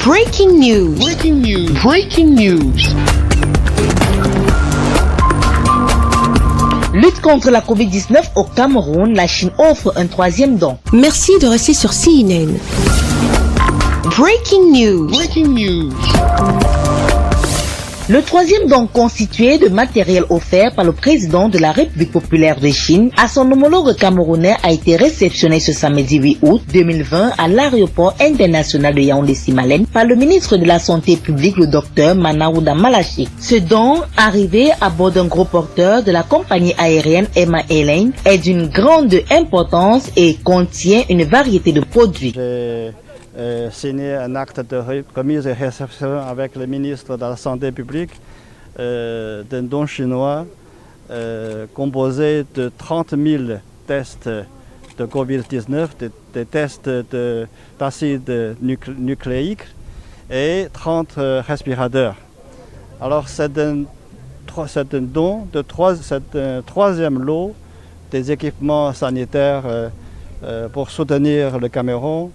Breaking news. Breaking news. Breaking news. Lutte contre la Covid-19 au Cameroun, la Chine offre un troisième don. Merci de rester sur CNN. Breaking news. Breaking news. Le troisième don constitué de matériel offert par le président de la République populaire de Chine à son homologue camerounais a été réceptionné ce samedi 8 août 2020 à l'aéroport international de Yaoundé-Simalène par le ministre de la Santé publique, le docteur Manaouda Malachi. Ce don, arrivé à bord d'un gros porteur de la compagnie aérienne Emma Airlines, est d'une grande importance et contient une variété de produits. Signé un acte de remise et réception avec le ministre de la Santé publique d'un don chinois composé de 30 000 tests de Covid-19, des tests d'acide nucléique et 30 respirateurs. Alors c'est un don de troisième lot des équipements sanitaires pour soutenir le Cameroun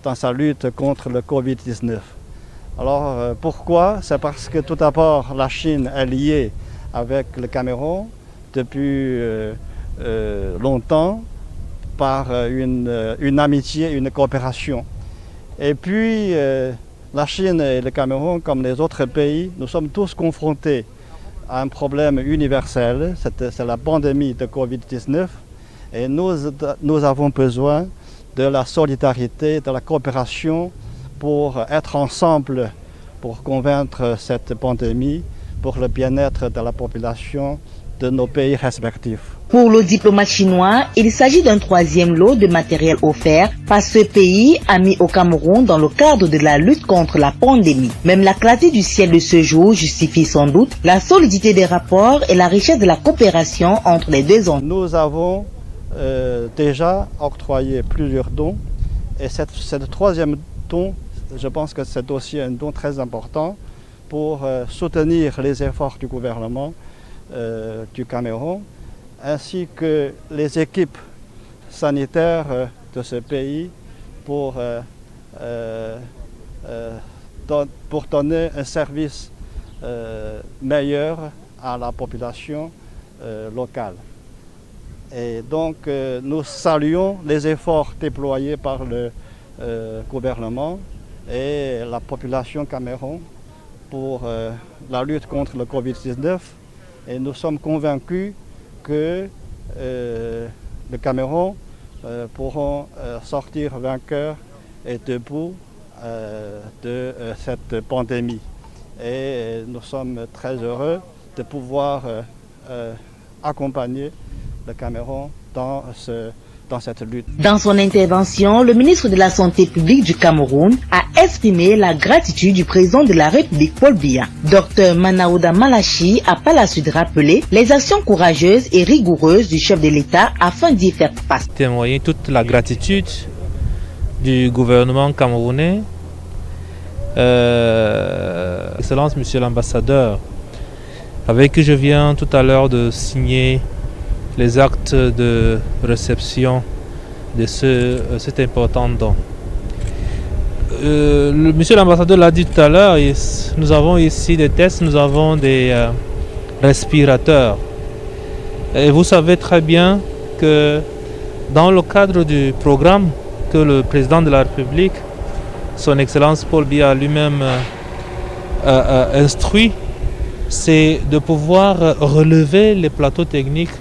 dans sa lutte contre le Covid-19. Alors pourquoi? C'est parce que tout d'abord la Chine est liée avec le Cameroun depuis longtemps par une amitié, une coopération. Et puis la Chine et le Cameroun, comme les autres pays, nous sommes tous confrontés à un problème universel, c'est la pandémie de Covid-19, et nous avons besoin de la solidarité, de la coopération pour être ensemble, pour convaincre cette pandémie, pour le bien-être de la population de nos pays respectifs. Pour le diplomate chinois, il s'agit d'un troisième lot de matériel offert par ce pays ami au Cameroun dans le cadre de la lutte contre la pandémie. Même la clarté du ciel de ce jour justifie sans doute la solidité des rapports et la richesse de la coopération entre les deux entités. Nous avons déjà octroyé plusieurs dons et cette troisième don, je pense que c'est aussi un don très important pour soutenir les efforts du gouvernement du Cameroun ainsi que les équipes sanitaires de ce pays pour donner un service meilleur à la population locale. Et donc nous saluons les efforts déployés par le gouvernement et la population camerounaise pour la lutte contre le Covid-19 et nous sommes convaincus que le Cameroun pourront sortir vainqueurs et debout de cette pandémie. Et nous sommes très heureux de pouvoir accompagner le Cameroun dans cette lutte. Dans son intervention, le ministre de la Santé publique du Cameroun a exprimé la gratitude du président de la République Paul Biya. Dr Manaouda Malachi a par la suite rappelé les actions courageuses et rigoureuses du chef de l'État afin d'y faire face. Témoigner toute la gratitude du gouvernement camerounais. Excellence, Monsieur l'ambassadeur, avec qui je viens tout à l'heure de signer les actes de réception de cet important don. Monsieur l'ambassadeur l'a dit tout à l'heure, nous avons ici des tests, nous avons des respirateurs. Et vous savez très bien que dans le cadre du programme que le président de la République, son Excellence Paul Biya lui-même instruit, c'est de pouvoir relever les plateaux techniques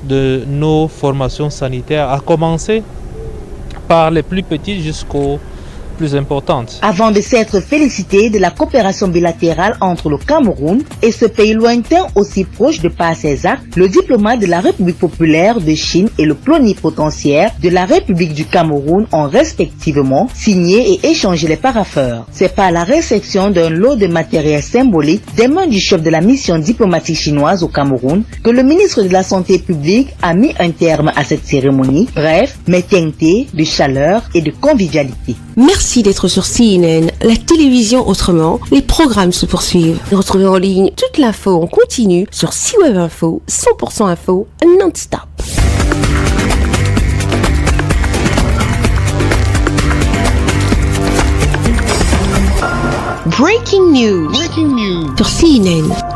de nos formations sanitaires, à commencer par les plus petites jusqu'aux plus importantes. Avant de s'être félicité de la coopération bilatérale entre le Cameroun et ce pays lointain aussi proche de par ses actes, le diplomate de la République populaire de Chine et le plénipotentiaire de la République du Cameroun ont respectivement signé et échangé les parapheurs. C'est par la réception d'un lot de matériel symbolique des mains du chef de la mission diplomatique chinoise au Cameroun que le ministre de la Santé publique a mis un terme à cette cérémonie. Bref, mais teinté de chaleur et de convivialité. Merci d'être sur CNN, la télévision autrement. Les programmes se poursuivent. Retrouvez en ligne toute l'info en continu sur CWeb Info, 100% info non-stop. Breaking news. Breaking news. Sur CNN.